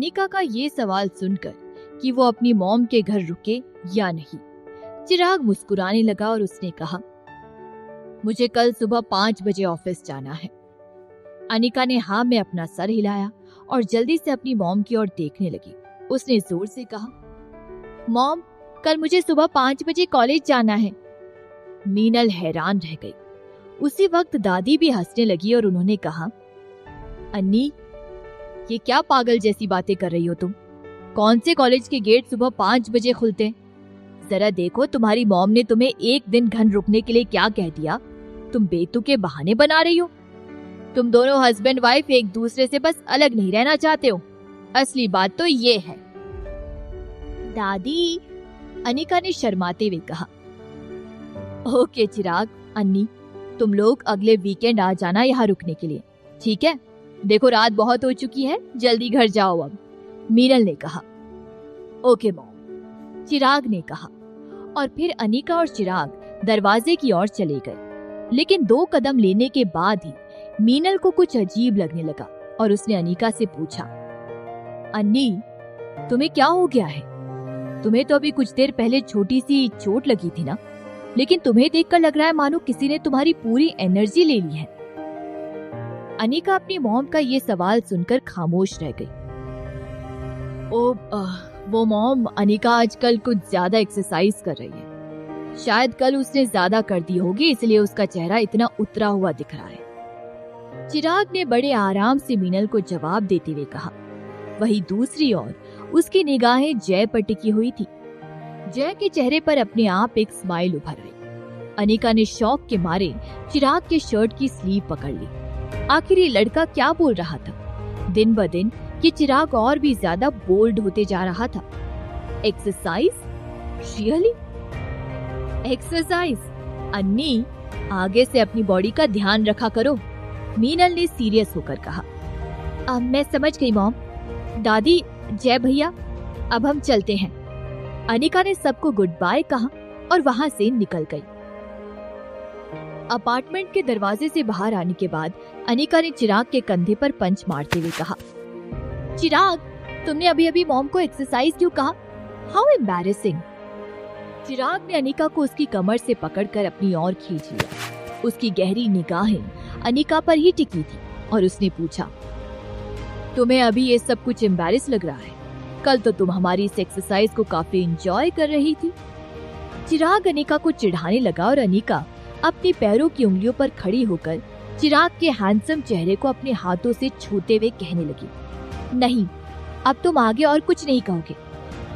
अनिका का ये सवाल सुनकर कि वो अपनी मॉम के घर रुके या नहीं, चिराग मुस्कुराने लगा और उसने कहा, मुझे कल सुबह 5 बजे ऑफिस जाना है। अनिका ने हाँ में अपना सर हिलाया और जल्दी से अपनी मॉम की ओर देखने लगी। उसने जोर से कहा, मॉम, कल मुझे सुबह 5 बजे कॉलेज जाना है। मीनल हैरान रह गई। उसी वक्त दादी भी हंसने लगी और उन्होंने कहा, अन्नी, ये क्या पागल जैसी बातें कर रही हो तुम? कौन से कॉलेज के गेट सुबह 5 बजे खुलते? जरा देखो, तुम्हारी मॉम ने तुम्हें एक दिन घर रुकने के लिए क्या कह दिया? तुम बेतुके बहाने बना रही हो। तुम दोनों हस्बैंड वाइफ एक दूसरे से बस अलग नहीं रहना चाहते हो। असली बात तो ये है। दादी, अनिका ने शर्माते हुए कहा। ओके चिराग, अन्नी, तुम लोग अगले वीकेंड आ जाना यहाँ रुकने के लिए, ठीक है? देखो रात बहुत हो चुकी है, जल्दी घर जाओ अब, मीनल ने कहा। ओके मॉम, चिराग ने कहा। और फिर अनिका और चिराग दरवाजे की ओर चले गए। लेकिन 2 कदम लेने के बाद ही मीनल को कुछ अजीब लगने लगा और उसने अनिका से पूछा, अन्नी, तुम्हें क्या हो गया है? तुम्हें तो अभी कुछ देर पहले छोटी सी चोट लगी थी ना, लेकिन तुम्हें देखकर लग रहा है मानो किसी ने तुम्हारी पूरी एनर्जी ले ली है। अनिका अपनी मॉम का ये सवाल सुनकर खामोश रह गई। वो मॉम, अनिका आजकल कुछ ज्यादा एक्सरसाइज कर रही है। शायद कल उसने ज्यादा कर दी होगी, इसलिए उसका चेहरा इतना उतरा हुआ दिख रहा है। चिराग ने बड़े आराम से मीनल को जवाब देते हुए कहा। वहीं दूसरी ओर उसकी निगाहें जय पर टिकी हुई थी। जय के चेहरे पर अपने आप एक स्माइल उभर आई। अनिका ने शौक के मारे चिराग के शर्ट की स्लीव पकड़ ली। आखिर ये लड़का क्या बोल रहा था? दिन ब दिन ये चिराग और भी ज्यादा बोल्ड होते जा रहा था। एक्सरसाइज? रियली? एक्सरसाइज? अन्नी, आगे से अपनी बॉडी का ध्यान रखा करो, मीनल ने सीरियस होकर कहा। मैं समझ गई मॉम। दादी, जय भैया, अब हम चलते हैं। अनिका ने सबको गुड बाय कहा और वहां से निकल गई। अपार्टमेंट के दरवाजे से बाहर आने के बाद अनिका ने चिराग के कंधे पर पंच मारते हुए कहा, चिराग, तुमने अभी अभी मॉम को एक्सरसाइज क्यों कहा? How embarrassing. चिराग ने अनिका को उसकी कमर से पकड़कर अपनी ओर खींच लिया। उसकी गहरी निगाहें अनिका पर ही टिकी थी और उसने पूछा, तुम्हें अभी ये सब कुछ एम्बैरेस लग रहा है? कल तो तुम हमारी इस एक्सरसाइज को काफी एंजॉय कर रही थी। चिराग अनिका को चिढ़ाने लगा और अनिका अपने पैरों की उंगलियों पर खड़ी होकर चिराग के हैंडसम चेहरे को अपने हाथों से छूते हुए कहने लगी, नहीं, अब तुम आगे और कुछ नहीं कहोगे।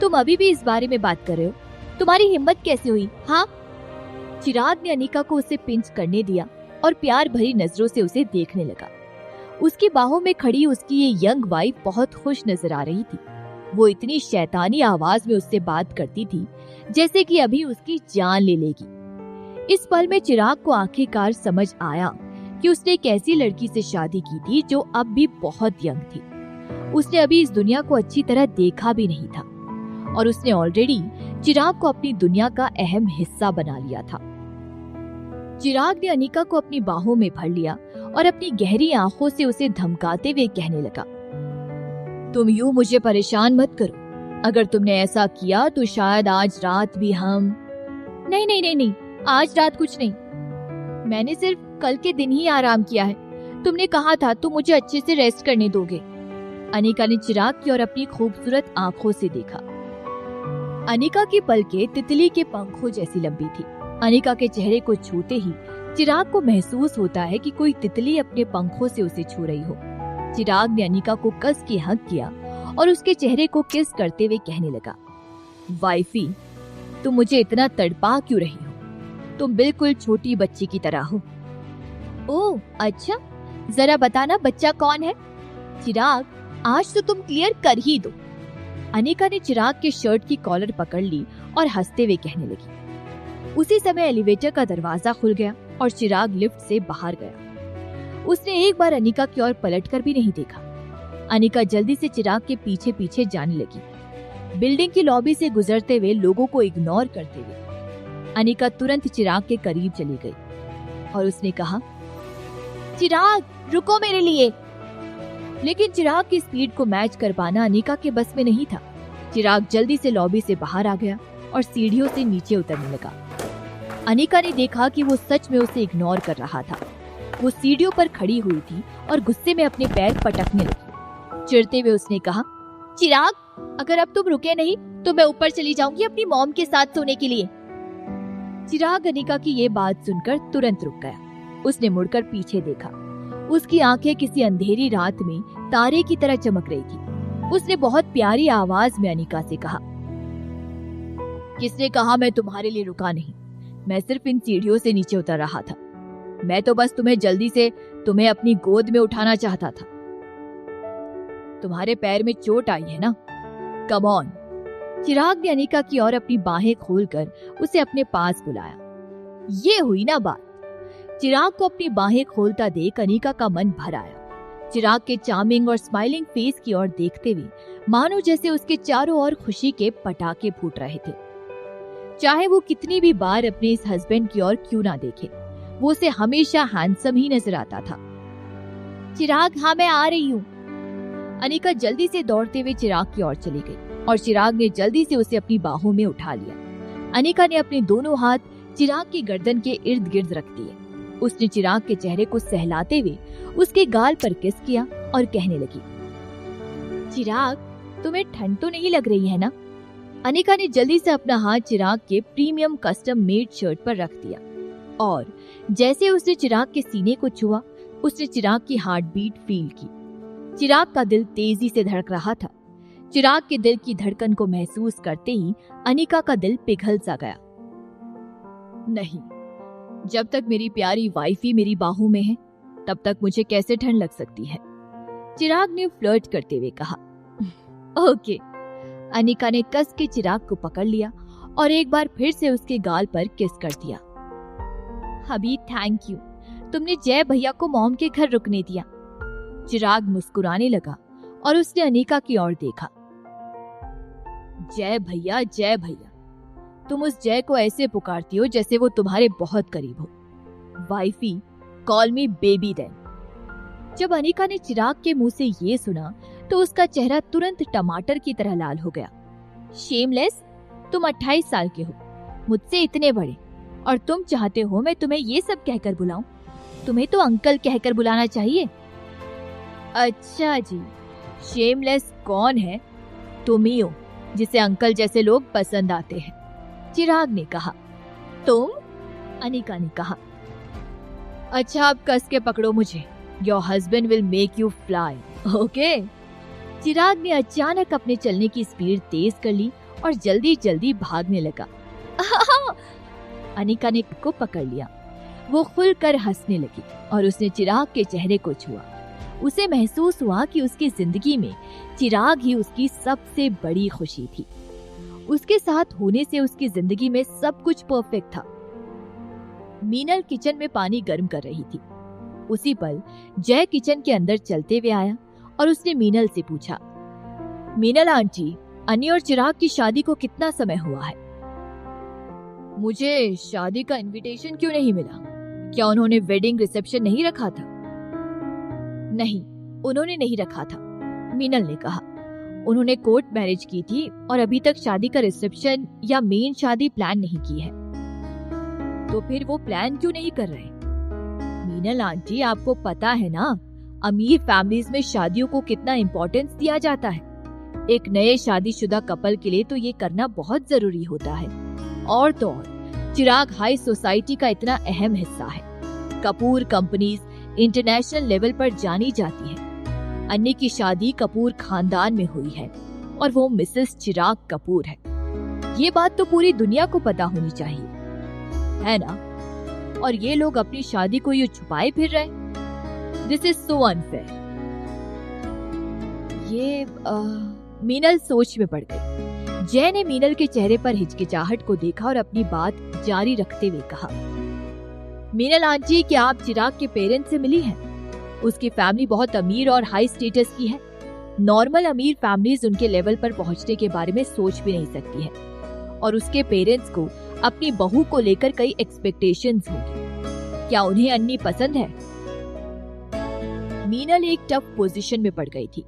तुम अभी भी इस बारे में बात कर रहे हो? तुम्हारी हिम्मत कैसे हुई? हाँ? चिराग ने अनिका को उसे पिंच करने दिया और प्यार भरी नजरों से उसे देखने लगा। उसकी बाहों में खड़ी उसकी ये यंग वाइफ बहुत खुश नजर आ रही थी। वो इतनी शैतानी आवाज में उससे बात करती थी जैसे कि अभी उसकी जान ले लेगी। इस पल में चिराग को आखिरकार समझ आया कि उसने एक ऐसी लड़की से शादी की थी जो अब भी बहुत यंग थी। उसने अभी इस दुनिया को अच्छी तरह देखा भी नहीं था और उसने ऑलरेडी चिराग को अपनी दुनिया का अहम हिस्सा बना लिया था। चिराग ने अनिका को अपनी बाहों में भर लिया और अपनी गहरी आंखों से उसे धमकाते हुए कहने लगा, तुम यूं मुझे परेशान मत करो। अगर तुमने ऐसा किया तो शायद आज रात भी हम... नहीं नहीं नहीं नहीं, आज रात कुछ नहीं। मैंने सिर्फ कल के दिन ही आराम किया है। तुमने कहा था तुम मुझे अच्छे से रेस्ट करने दोगे। अनिका ने चिराग की ओर अपनी खूबसूरत आंखों से देखा। अनिका की पलकें तितली के पंखों जैसी लंबी थी। अनिका के चेहरे को छूते ही चिराग को महसूस होता है कि कोई तितली अपने पंखों से उसे छू रही हो। चिराग ने अनिका को कस के हक किया और उसके चेहरे को किस करते हुए कहने लगा, वाइफी, तुम मुझे इतना तड़पा क्यों रही हो? तुम बिल्कुल छोटी बच्ची की तरह हो। ओह अच्छा, जरा बताना बच्चा कौन है? चिराग, आज तो तुम क्लियर कर ही दो। अनिका ने चिराग के शर्ट की कॉलर पकड़ ली और हंसते हुए कहने लगी। उसी समय एलिवेटर का दरवाजा खुल गया और चिराग लिफ्ट से बाहर गया। उसने एक बार अनिका की ओर पलटकर भी नहीं देखा। अनिका जल्दी से चिराग के पीछे पीछे जाने लगी। बिल्डिंग की लॉबी से गुजरते हुए लोगों को इग्नोर करते हुए अनिका तुरंत चिराग के करीब चली गई और उसने कहा, चिराग, रुको मेरे लिए। लेकिन चिराग की स्पीड को मैच कर पाना अनिका के बस में नहीं था। चिराग जल्दी से लॉबी से बाहर आ गया और सीढ़ियों से नीचे उतरने लगा। अनिका ने देखा कि वो सच में उसे इग्नोर कर रहा था। वो सीढ़ियों पर खड़ी हुई थी और गुस्से में अपने पैर पटकने लगी। चिढ़ते हुए उसने कहा, चिराग, अगर अब तुम रुके नहीं तो मैं ऊपर चली जाऊंगी अपनी मॉम के साथ सोने के लिए। चिराग अनिका की ये बात सुनकर तुरंत रुक गया। उसने मुड़कर पीछे देखा। उसकी आंखें किसी अंधेरी रात में तारे की तरह चमक रही थी। उसने बहुत प्यारी आवाज में अनिका से कहा, किसने कहा मैं तुम्हारे लिए रुका नहीं? मैं सिर्फ इन सीढ़ियों से नीचे उतर रहा था। मैं तो बस जल्दी से तुम्हें अपनी गोद में उठाना चाहता था। तुम्हारे पैर में चोट आई है ना? Come on. चिराग ने अनिका की ओर अपनी बाहें खोलकर उसे अपने पास बुलाया। ये हुई ना बात। चिराग को अपनी बाहें खोलता देख अनिका का मन भर आया। चिराग के चार्मिंग और स्माइलिंग फेस की ओर देखते हुए मानो जैसे उसके चारों ओर खुशी के पटाखे फूट रहे थे। चाहे वो कितनी भी बार अपने इस हस्बैंड की ओर क्यों ना देखे, वो उसे हमेशा हैंडसम ही नजर आता था। चिराग, हाँ मैं आ रही हूँ। अनिका जल्दी से दौड़ते हुए चिराग की ओर चली गई और चिराग ने जल्दी से उसे अपनी बाहों में उठा लिया। अनिका ने अपने दोनों हाथ चिराग की गर्दन के इर्द गिर्द रख दिए। उसने चिराग के चेहरे को सहलाते हुए उसके गाल पर किस किया और कहने लगी, चिराग, तुम्हें ठंड तो नहीं लग रही है ना? अनिका ने जल्दी से अपना हाथ चिराग के प्रीमियम कस्टम मेड शर्ट पर रख दिया और जैसे उसने चिराग के सीने को छुआ, उसने चिराग की हार्ट बीट फील की। चिराग का दिल तेजी से धड़क रहा था। चिराग के दिल की धड़कन को महसूस करते ही अनिका का दिल पिघल सा गया। नहीं, जब तक मेरी प्यारी वाइफी मेरी बाहों में है तब तक मुझे कैसे ठंड लग सकती है? चिराग ने फ्लर्ट करते हुए कहा। ओके। अनिका ने कस के चिराग को पकड़ लिया और एक बार फिर से उसके गाल पर किस कर दिया। अभी थैंक यू, तुमने जय भैया को मॉम के घर रुकने दिया। चिराग मुस्कुराने लगा और उसने अनिका की ओर देखा। जय भैया, जय भैया, तुम उस जय को ऐसे पुकारती हो जैसे वो तुम्हारे बहुत करीब हो। Wifey, call me baby then. जब अनिका ने चिराग के मुंह से ये सुना तो उसका चेहरा तुरंत टमाटर की तरह लाल हो गया। शेमलेस, तुम 28 साल के हो, मुझसे इतने बड़े, और तुम चाहते हो मैं तुम्हें ये सब कहकर बुलाऊं? तुम्हें तो अंकल कहकर बुलाना चाहिए। अच्छा जी, शेमलेस कौन है? तुम ही हो जिसे अंकल जैसे लोग पसंद आते हैं, चिराग ने कहा। तुम? अनिका ने कहा। अच्छा, अब कस के पकड़ो मुझे। Your husband will make you fly, okay? Chirag ने अचानक अपने चलने की स्पीड तेज कर ली और जल्दी जल्दी भागने लगा। अनिका ने को पकड़ लिया। वो खुलकर हंसने लगी और उसने चिराग के चेहरे को छुआ। उसे महसूस हुआ कि उसकी जिंदगी में चिराग ही उसकी सबसे बड़ी खुशी थी। उसके साथ होने से उसकी जिंदगी में सब कुछ परफेक्ट था। मीनल किचन में पानी गर्म कर रही थी। उसी पल जय किचन के अंदर चलते हुए आया और उसने मीनल से पूछा, मीनल आंटी, अन्नी और चिराग की शादी को कितना समय हुआ है? मुझे शादी का इनविटेशन क्यों नहीं मिला? क्या उन्होंने वेडिंग रिसेप्शन नहीं रखा था? नहीं, उन्होंने नहीं रखा था, मीनल ने कहा। उन्होंने कोर्ट मैरिज की थी और अभी तक शादी का रिसेप्शन या मेन शादी प्लान नहीं की है। तो फिर वो प्लान क्यों नहीं कर रहे? मीनल आंटी, आपको पता है ना, अमीर फैमिलीज में शादियों को कितना इम्पोर्टेंस दिया जाता है। एक नए शादीशुदा कपल के लिए तो ये करना बहुत जरूरी होता है। और तो और चिराग हाई सोसाइटी का इतना अहम हिस्सा है। कपूर कंपनीज इंटरनेशनल लेवल पर जानी जाती है। अन्नी की शादी कपूर खानदान में हुई है और वो मिसेस चिराग कपूर है। ये बात तो पूरी दुनिया को पता होनी चाहिए, है ना? और ये लोग अपनी शादी को यूं छुपाए फिर रहे। This is so unfair. ये मीनल सोच में पड़ गई। जय ने मीनल के चेहरे पर हिचकिचाहट को देखा और अपनी बात जारी रखते हुए कहा, मीनल आंटी, क्या आप चिराग के पेरेंट्स से मिली हैं? उसकी फैमिली बहुत अमीर और हाई स्टेटस की है। नॉर्मल अमीर फैमिलीज उनके लेवल पर पहुंचने के बारे में सोच भी नहीं सकती है। और उसके पेरेंट्स को अपनी बहू को लेकर कई एक्सपेक्टेशंस होंगी। क्या उन्हें अन्नी पसंद है? मीनल एक टफ पोजीशन में पड़ गई थी।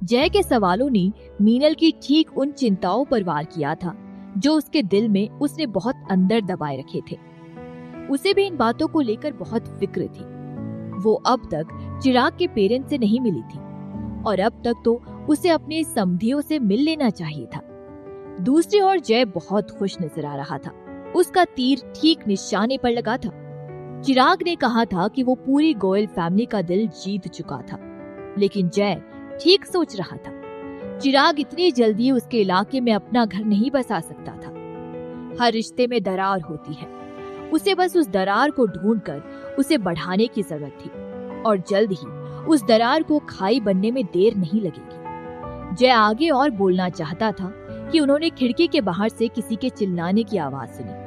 जय के सवालों ने मीनल की ठीक उन चिंताओं पर वार किया था जो उसके दिल में उसने बहुत अंदर दबाए रखे थे। उसे भी इन बातों को लेकर बहुत फिक्र थी। वो अब तक चिराग के पेरेंट्स से नहीं मिली थी और अब तक तो उसे अपने समधियों से मिल लेना चाहिए था। दूसरी ओर जय बहुत खुश नजर आ रहा था। उसका तीर ठीक निशाने पर लगा था। चिराग ने कहा था कि वो पूरी गोयल फैमिली का दिल जीत चुका था, लेकिन जय ठीक सोच रहा था। चिराग इतनी जल्दी उसके इलाके में अपना घर नहीं बसा सकता था। हर रिश्ते में दरार होती है, उसे बस उस दरार को ढूंढकर उसे बढ़ाने की जरूरत थी और जल्द ही उस दरार को खाई बनने में देर नहीं लगेगी। जय आगे और बोलना चाहता था कि उन्होंने खिड़की के बाहर से किसी के चिल्लाने की आवाज सुनी।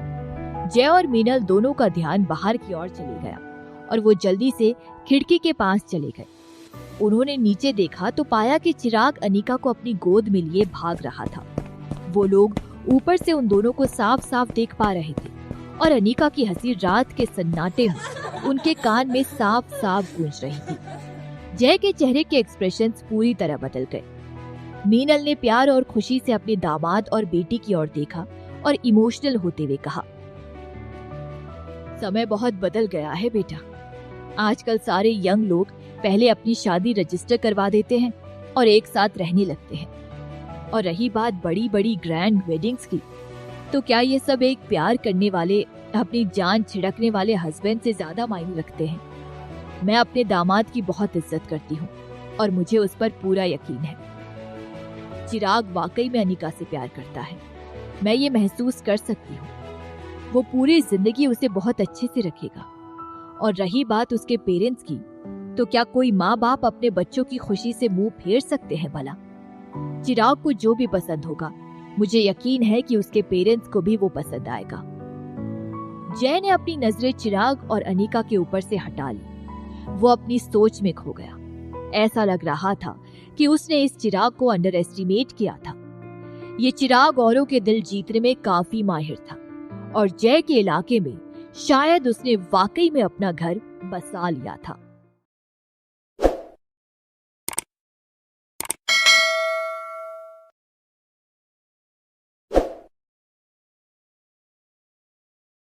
जय और मीनल दोनों का ध्यान बाहर की ओर चले गया और वो जल्दी से खिड़की के पास चले गए। उन्होंने नीचे देखा तो पाया कि चिराग अनिका को अपनी गोद में लिए भाग रहा था। वो लोग ऊपर से उन दोनों को साफ साफ देख पा रहे थे और अनिका की हंसी रात के सन्नाटे में उनके कान में साफ साफ गूंज रही थी। जय के चेहरे के एक्सप्रेशंस पूरी तरह बदल गए। मीनल ने प्यार और खुशी से अपने दामाद और बेटी की ओर देखा और इमोशनल होते हुए कहा, समय बहुत बदल गया है बेटा। आजकल सारे यंग लोग पहले अपनी शादी रजिस्टर करवा देते हैं और एक साथ रहने लगते हैं। और रही बात बड़ी बड़ी ग्रैंड वेडिंग्स की, तो क्या ये सब एक प्यार करने वाले, अपनी जान छिड़कने वाले हस्बैंड से ज्यादा मायने रखते हैं? मैं अपने दामाद की बहुत इज्जत करती हूँ और मुझे उस पर पूरा यकीन है। चिराग वाकई में अनिका से प्यार करता है, मैं ये महसूस कर सकती हूँ। वो पूरी जिंदगी उसे बहुत अच्छे से रखेगा। और रही बात उसके पेरेंट्स की, तो क्या कोई माँ बाप अपने बच्चों की खुशी से मुंह फेर सकते हैं भला? चिराग को जो भी पसंद होगा, मुझे यकीन है कि उसके पेरेंट्स को भी वो पसंद आएगा। जय ने अपनी नजरें चिराग और अनिका के ऊपर से हटा ली। वो अपनी सोच में खो गया। ऐसा लग रहा था कि उसने इस चिराग को अंडर एस्टिमेट किया था। ये चिराग औरों के दिल जीतने में काफी माहिर था और जय के इलाके में शायद उसने वाकई में अपना घर बसा लिया था।